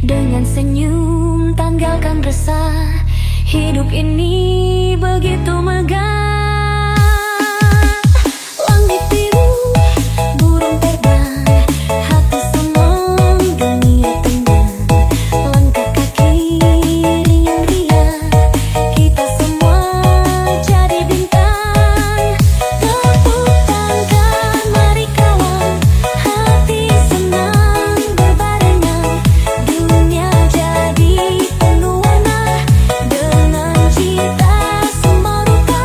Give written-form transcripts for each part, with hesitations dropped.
Dengan senyum tanggalkan resah, hidup ini begitu megah. Langit biru, burung terbang, hati senang, dunia tenang. Langkah kaki riang-riang, kita semua jadi bintang. Tepuk tangan, mari kawan, hati senang berbarengan. Dunia jadi penuh warna, dengan cita semua rupa.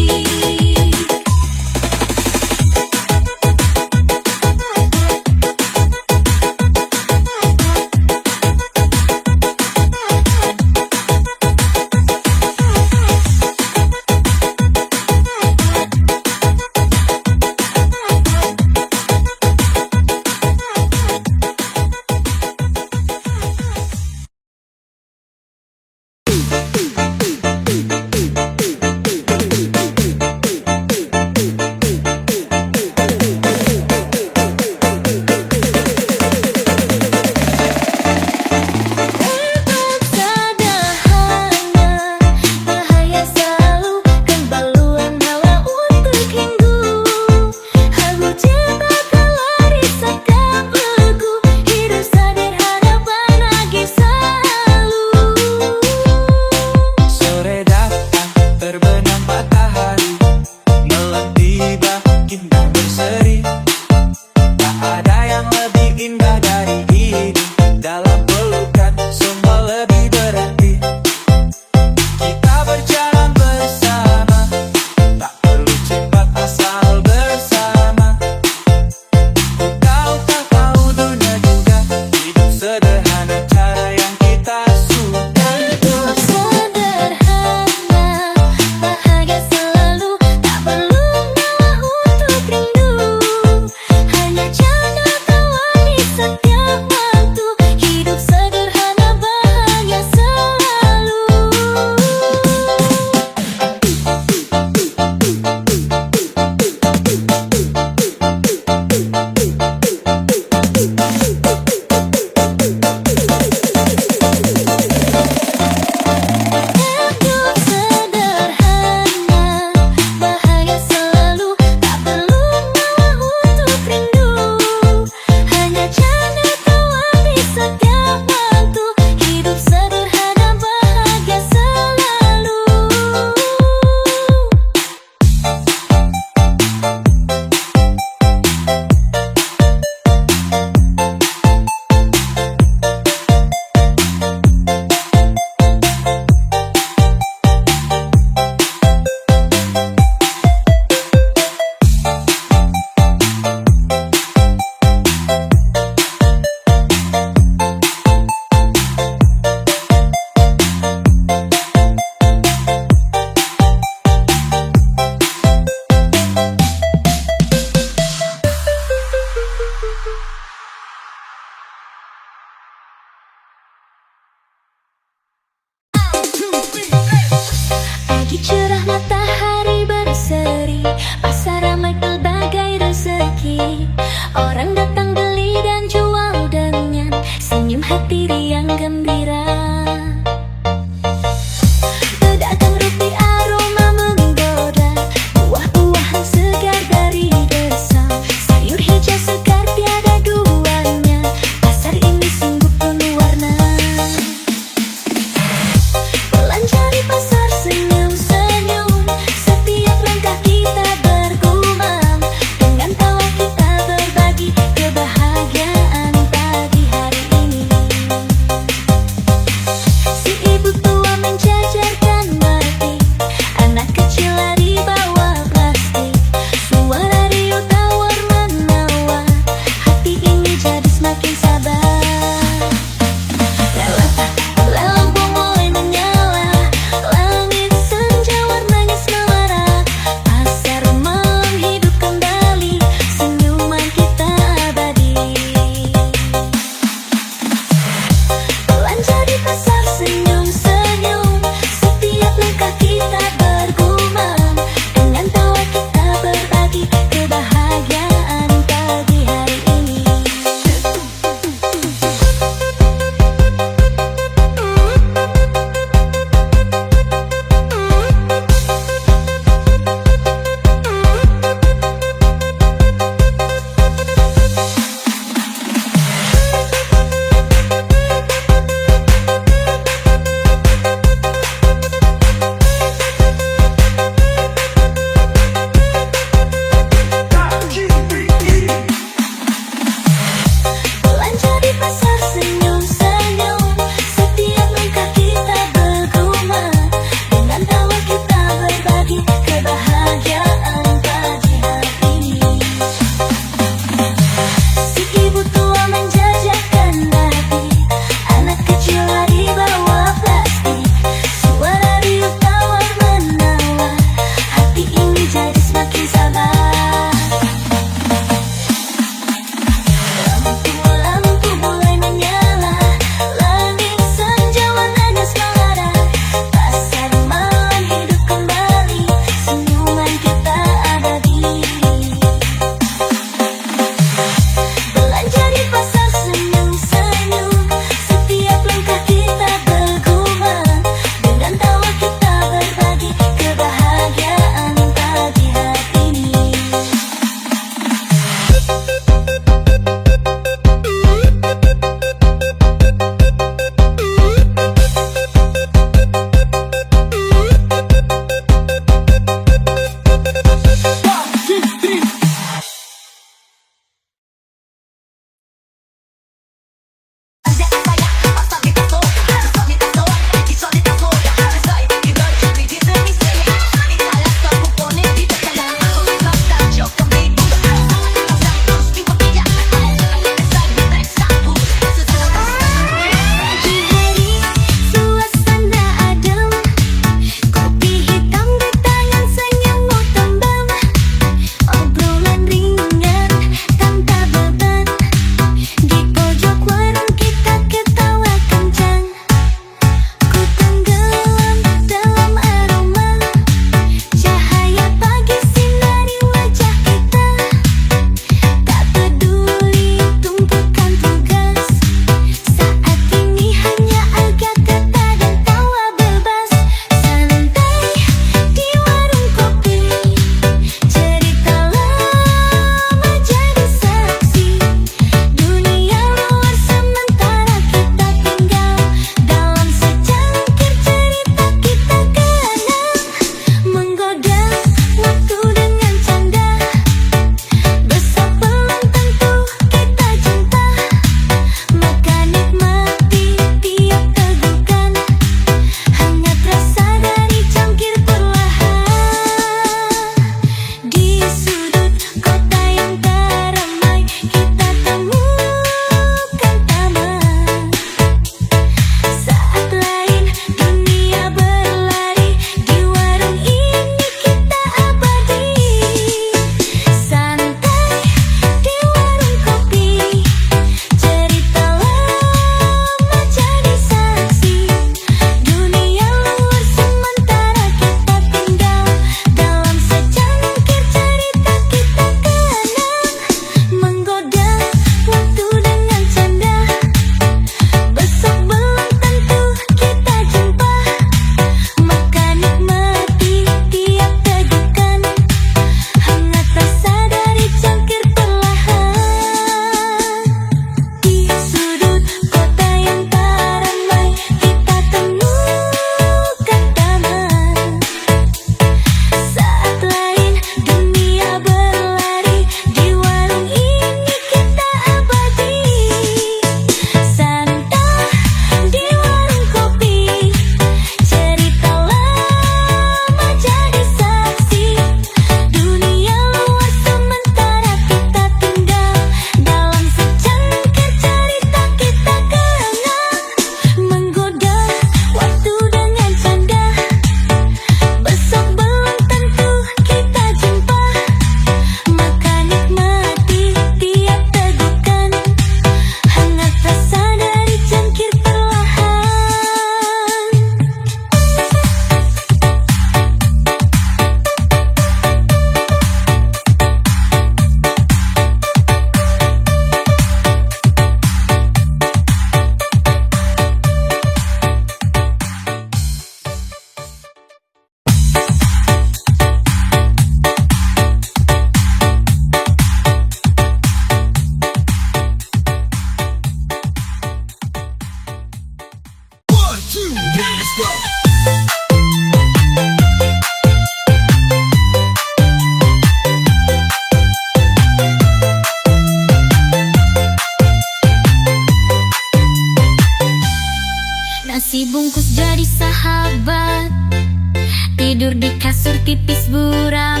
tidur di kasur tipis buram.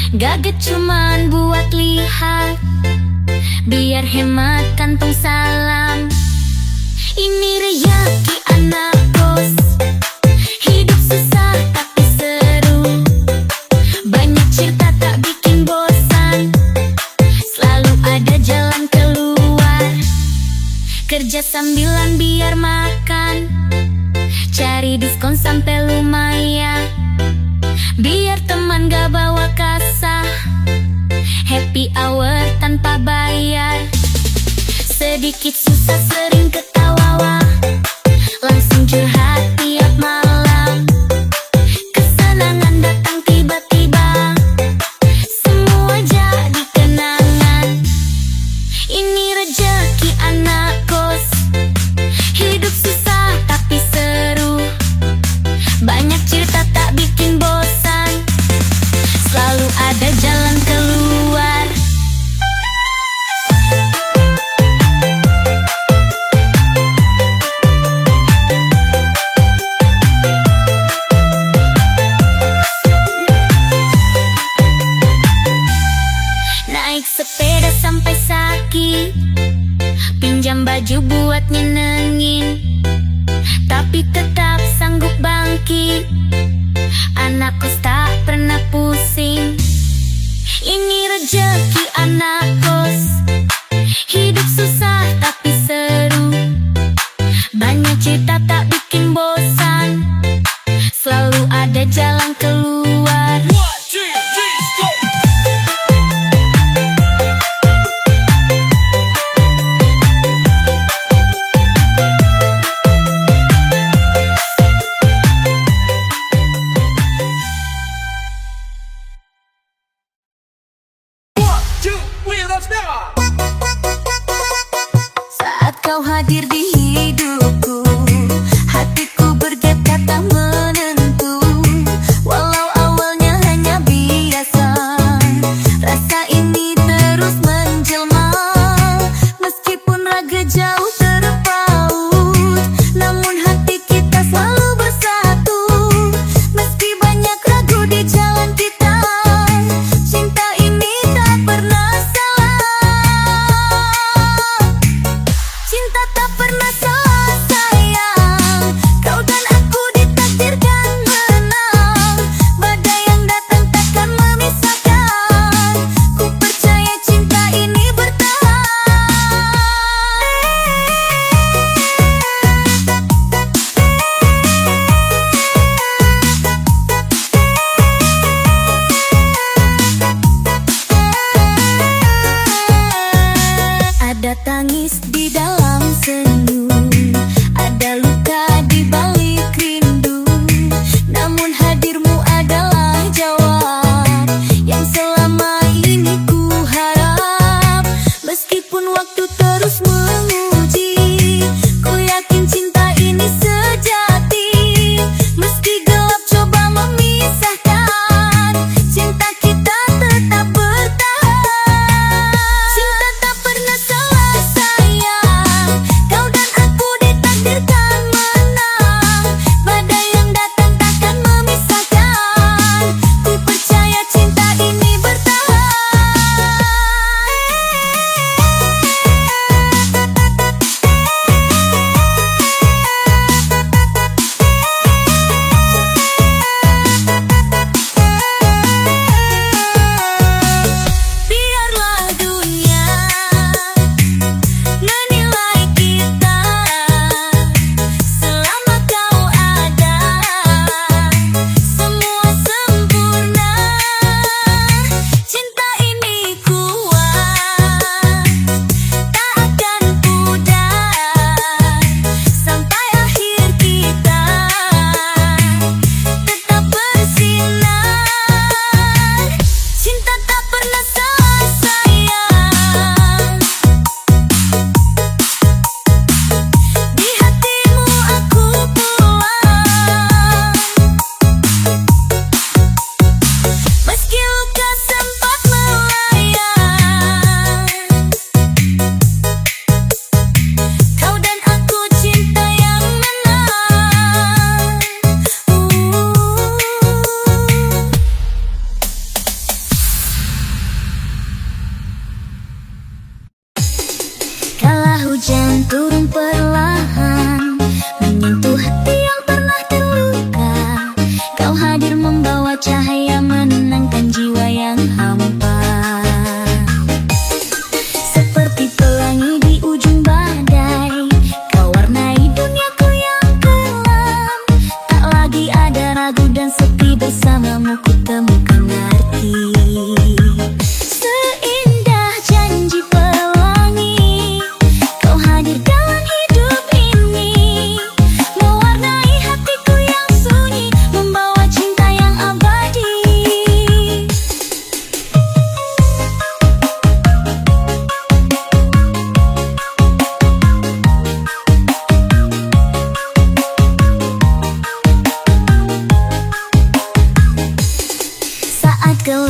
Gadget cuman buat lihat, biar hemat kantong salam. Ini rejeki anak kos, hidup susah tapi seru. Banyak cerita tak bikin bosan, selalu ada jalan keluar. Kerja sambilan biar makan, cari diskon sampai lumayan, biar teman gak bawa kasa. Happy hour tanpa bayar, sedikit susah sering ketawa, langsung curhat tiap malam. Kesenangan datang tiba-tiba, semua jadi kenangan. Ini rejeki anak kos, hidup susah tapi seru. Banyak cerita tak bikin bosan, selalu ada jalan keluar. Naik sepeda sampai sakit, pinjam baju buat nyenengin, tapi tetap sanggup bangkit. Anak kos tak pernah pusing. Ini rejeki anak kos, hidup susah tapi seru. Banyak cerita tak bikin bosan, selalu ada jalan keluar. Saat kau hadir di hidupku, hatiku bergetar tak menentu. Walau awalnya hanya biasa, rasa ini terus menjelma. Meskipun raga jauh terpaut, namun hati kita selalu bersatu. Meski banyak ragu di jalan kita, cinta ini tak pernah salah. Cinta tak pernah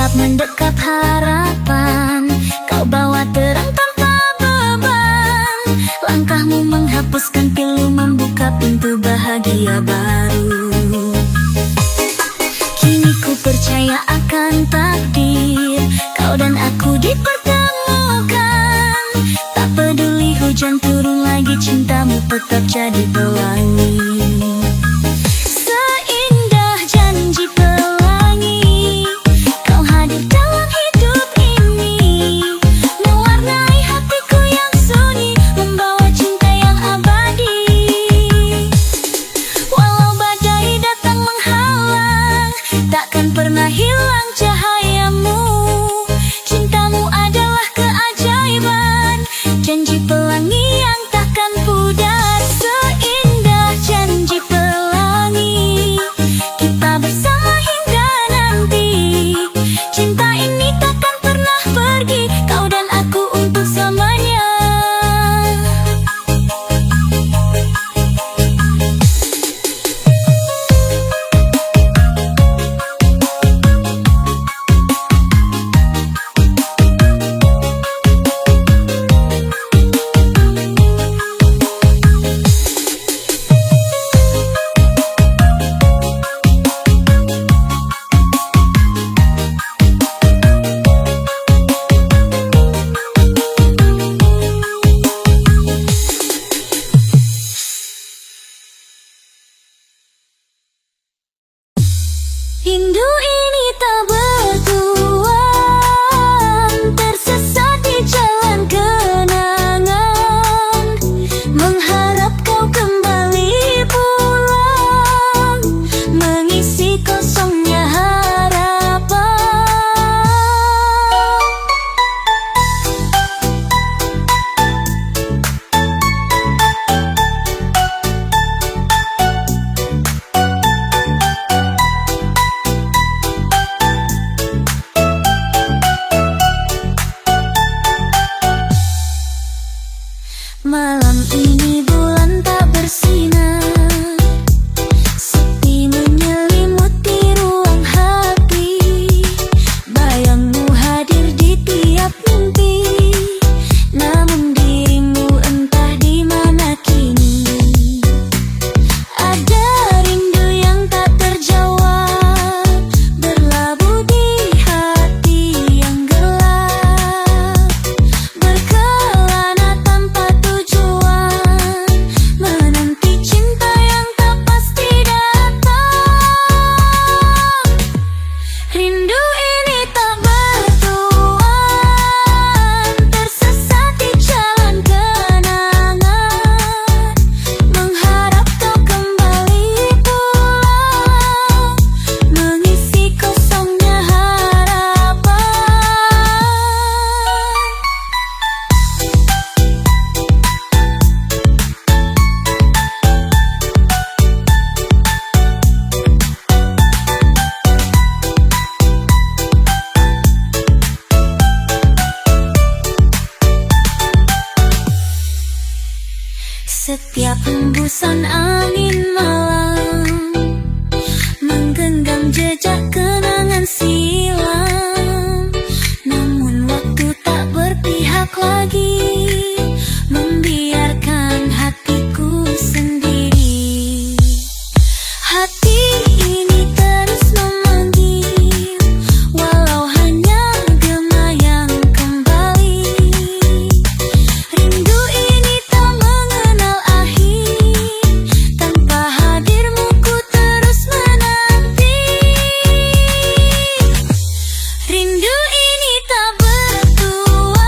Setiap mendekap harapan, kau bawa terang tanpa beban. Langkahmu menghapuskan pilu, membuka pintu bahagia baru. Kini ku percaya akan takdir, kau dan aku dipertemukan. Tak peduli hujan turun lagi, cintamu tetap jadi pelangi. Seindah janji pelangi, kau hadir dalam hidup ini, mewarnai hatiku yang sunyi, membawa cinta yang abadi. Walau badai datang menghalang, takkan pernah hilang cahayamu. Cintamu adalah keajaiban, janji pelangi yang takkan pudar. Seindah janji pelangi, kita bersama hingga nanti. Cinta ini takkan pernah pergi, kau dan aku untuk selamanya. Rindu ini tak bertuan, tersesat di jalan kenangan, mengharap kau kembali pulang, mengisi kosongnya harapan. Malam ini bulan tak bersinar, sepi menyelimuti ruang hati. Bayangmu hadir di tiap mimpi, namun dirimu entah di mana kini. Ada rindu yang tak terjawab, berlabuh di hati yang gelap, berkelana tanpa tujuan, menanti cinta yang tak pasti datang. Rindu ini tak bertuan, tersesat di jalan kenangan, mengharap kau kembali pulang, mengisi kosongnya harapan. Setiap hembusan angin malam menggenggam jejak kenangan silam, namun waktu tak berpihak lagi, membiarkan hatiku sendiri. Hati ini terus memanggil, walau hanya gema yang kembali. Rindu ini tak mengenal akhir, tanpa hadirmu ku terus menanti. Rindu ini tak bertuan,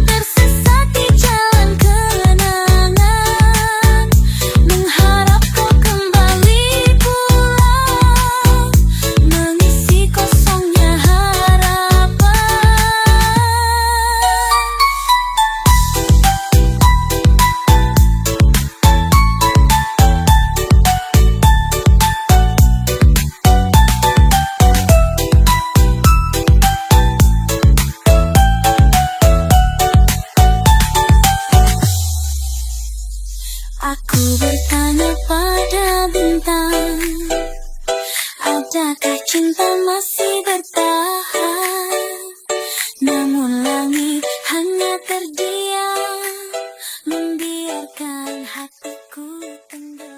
tersesat di jalan kenangan, mengharap kau kembali pulang, mengisi kosongnya harapan. Aku bertanya pada bintang, adakah cinta masih bertahan, namun langit hanya terdiam, membiarkan hatiku tenggelam.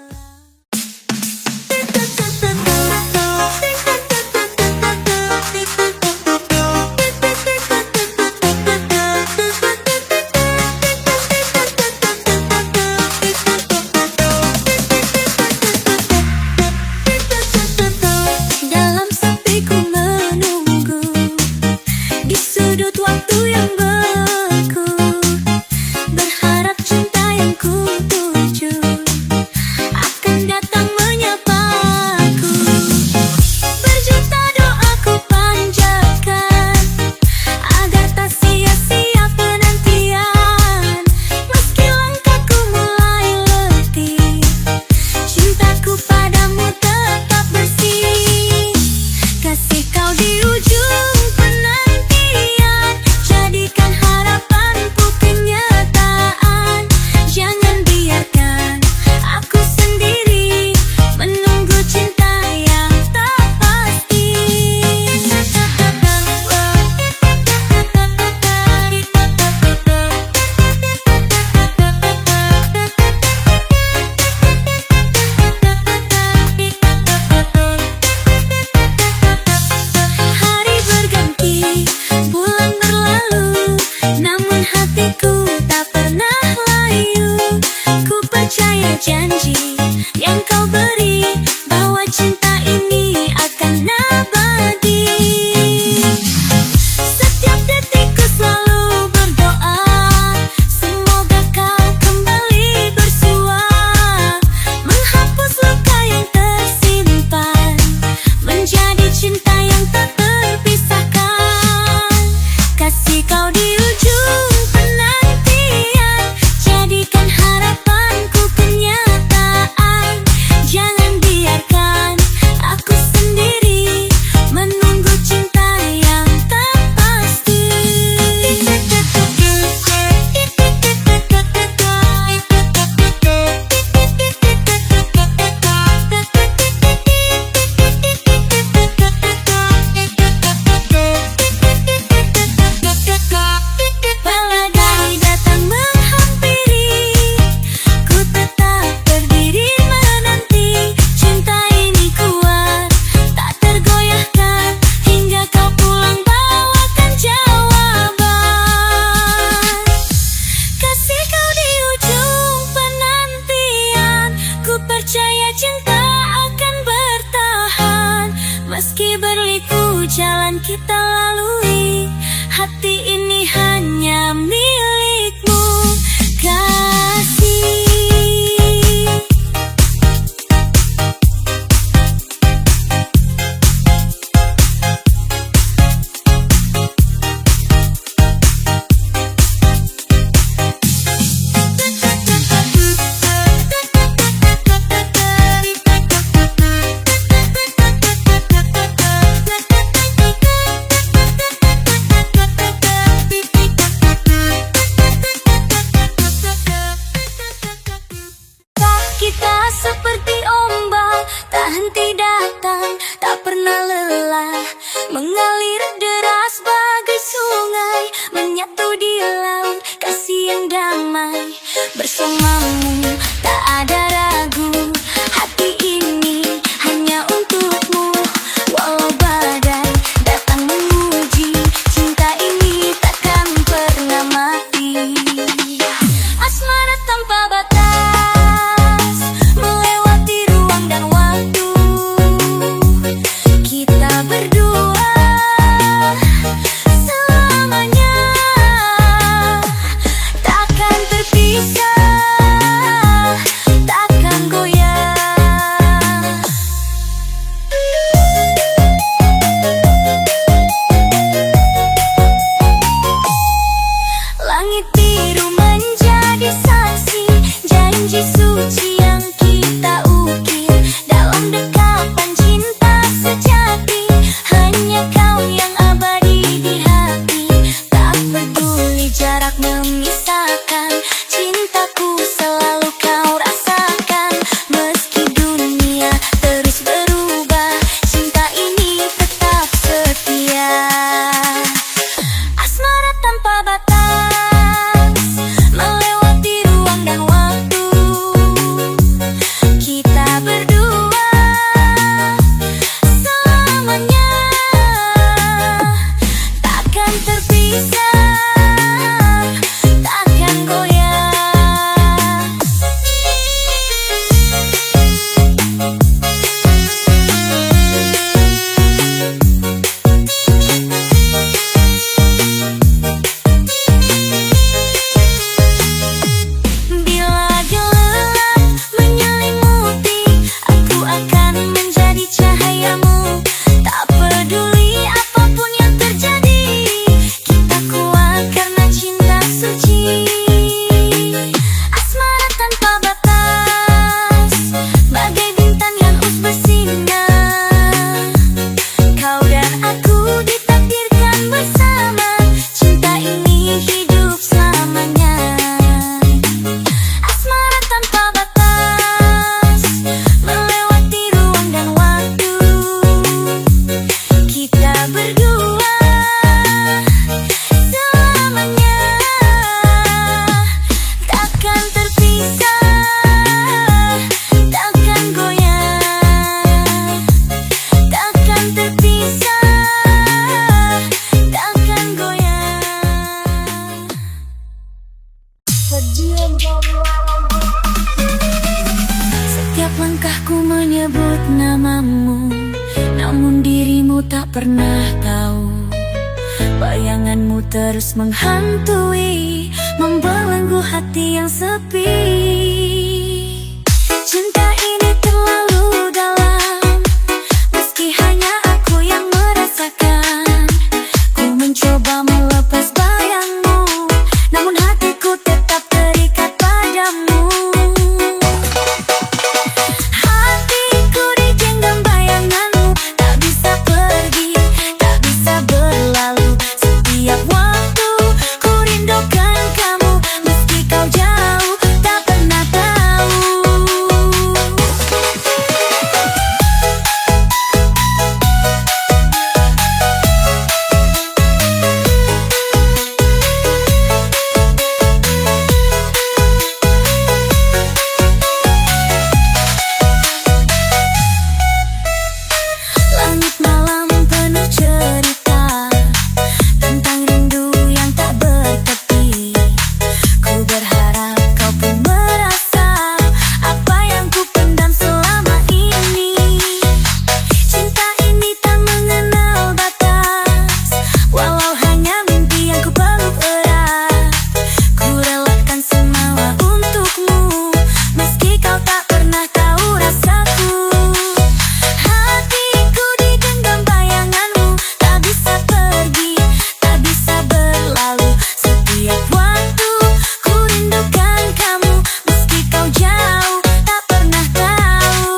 Dalam sepiku menunggu di sudut waktu yang beku, berharap cinta yang ku tuju akan datang menyapaku. Berjuta doa ku panjatkan agar tak sia-sia penantian. Meski langkahku mulai letih, cintaku padamu tetap bersih. Kasih kau di ujung penantian, jadikan harapanku kenyataan. Jangan biarkan aku sendiri menunggu cinta yang tak pasti. Hari berganti, bulan berlalu, namun hatiku tak pernah layu. Ku percaya janji yang kau beri, bahwa cinta ini akan abadi. Setiap detikku selalu berdoa, semoga kau kembali bersua, menghapus luka yang tersimpan, menjadi cinta yang tak terpisahkan. Kasih kau di ujung penantian, jadikan harapanku kenyataan. Jangan biarkan aku sendiri menunggu cinta yang tak pasti. Badai datang menghampiri, ku tetap berdiri menanti. Cinta ini kuat, tak tergoyahkan, hingga kau pulang bawakan jawaban. Kasih kau di ujung penantian, ku percaya cinta akan bertahan. Meski berliku jalan kita lalui, hati ini hanya milikmu, kasih. dirimu tak pernah tahu. Bayanganmu terus menghantui, membelenggu hati yang sepi. Cinta ini terlalu dalam, meski hanya aku yang merasakan. Ku mencoba melepas bayangmu, namun hatiku tetap terikat padamu. Hatiku digenggam bayanganmu, tak bisa pergi, tak bisa berlalu. Setiap waktu ku rindukan kamu, meski kau jauh tak pernah tahu. Langit malam penuh cerita tentang rindu yang tak bertepi. Ku berharap kau pun merasa apa yang ku pendam selama ini. Cinta ini tak mengenal batas, walau hanya mimpi yang ku peluk erat. Ku relakan semua untukmu, meski kau tak pernah tahu rasaku. Hatiku digenggam bayanganmu, tak bisa pergi, tak bisa berlalu. Setiap waktu ku rindukan kamu, meski kau jauh tak pernah tahu.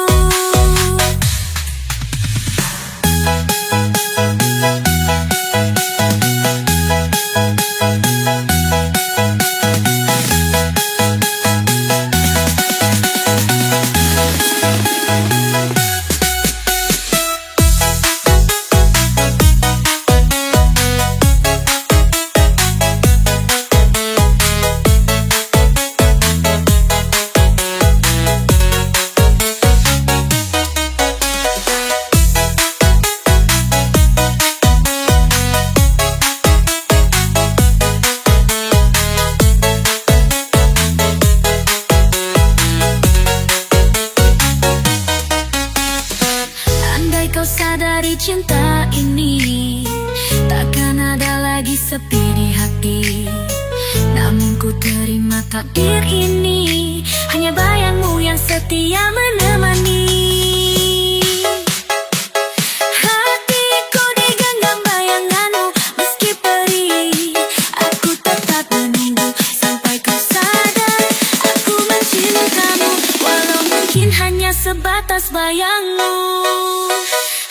Andai kau sadari cinta ini takkan ada lagi sepi di hati. Namun ku terima takdir ini, hanya bayangmu yang setia menemani. Hatiku digenggam bayanganmu, meski perih aku tetap menunggu sampai kau sadar aku mencintamu, walau mungkin hanya sebatas bayangmu.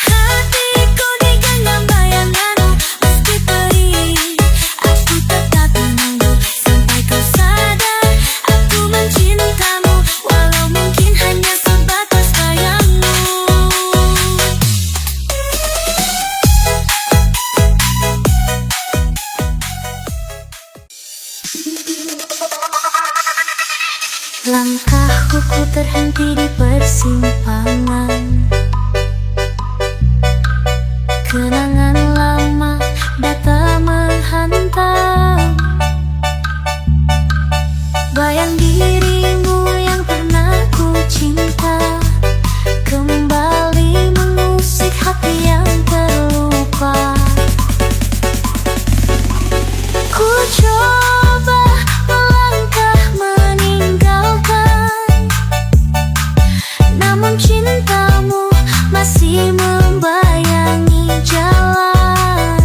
Hatiku digenggam bayanganmu, meski perih aku tetap menunggu sampai kau sadar aku mencintamu, walau mungkin hanya sebatas bayangmu. Langkahku ku terhenti di persimpangan. Kenangan lama datang menghantam, bayang dirimu yang pernah ku cinta kembali mengusik hati yang terluka. Ku coba melangkah meninggalkan, namun cintamu masih membayangi jalan.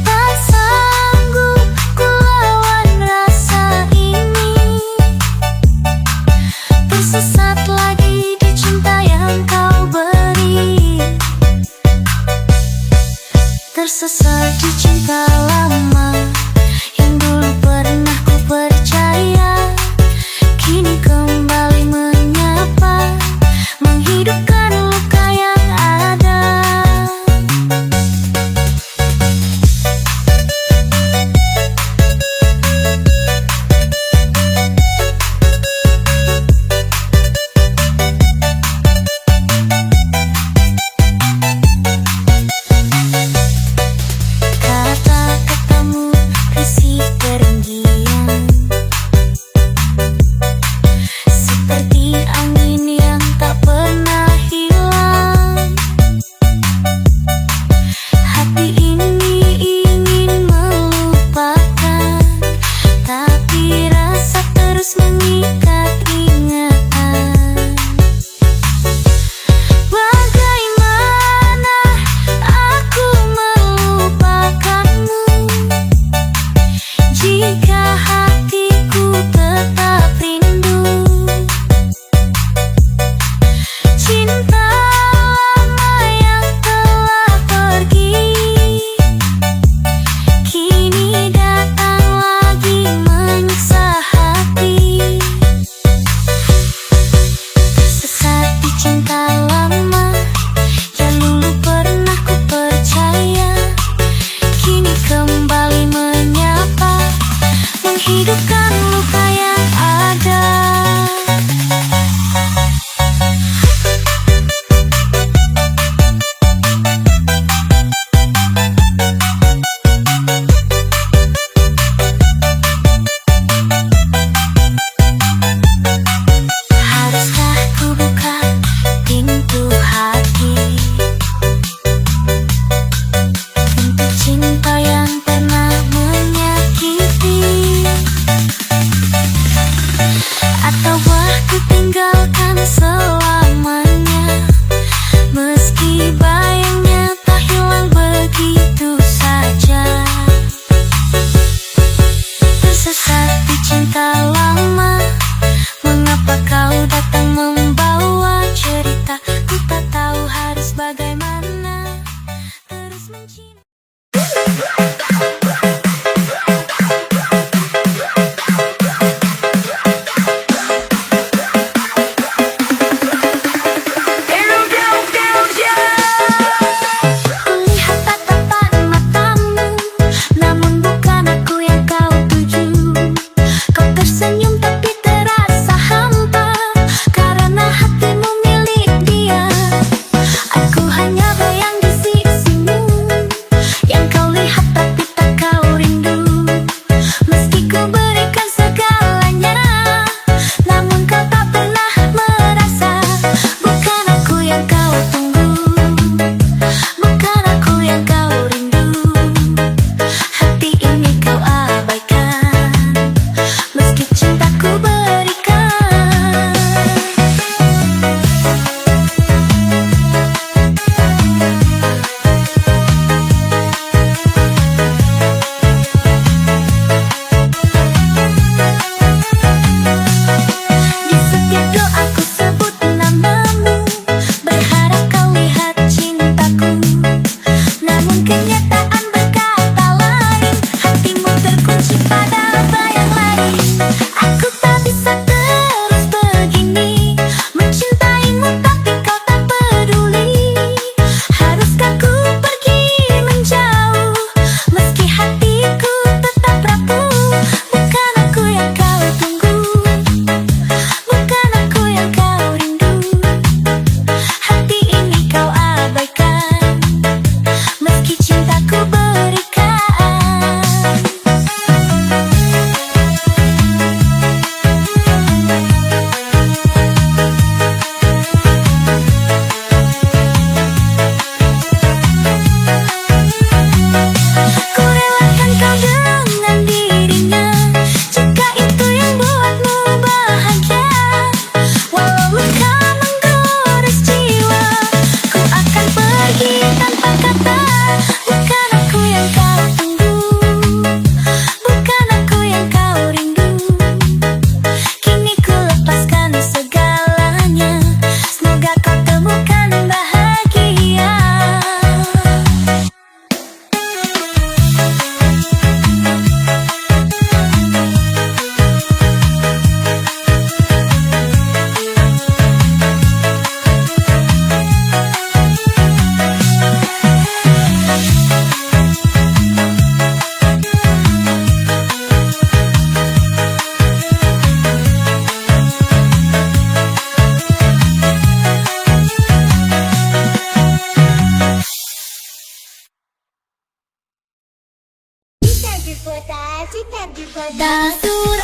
Tak sanggup ku lawan rasa ini, tersesat lagi di cinta yang kau beri. Tersesat di cinta lama yang dulu pernah ku percaya, kini kembali menyapa, menghidupkan luka yang ada. Katakan Datur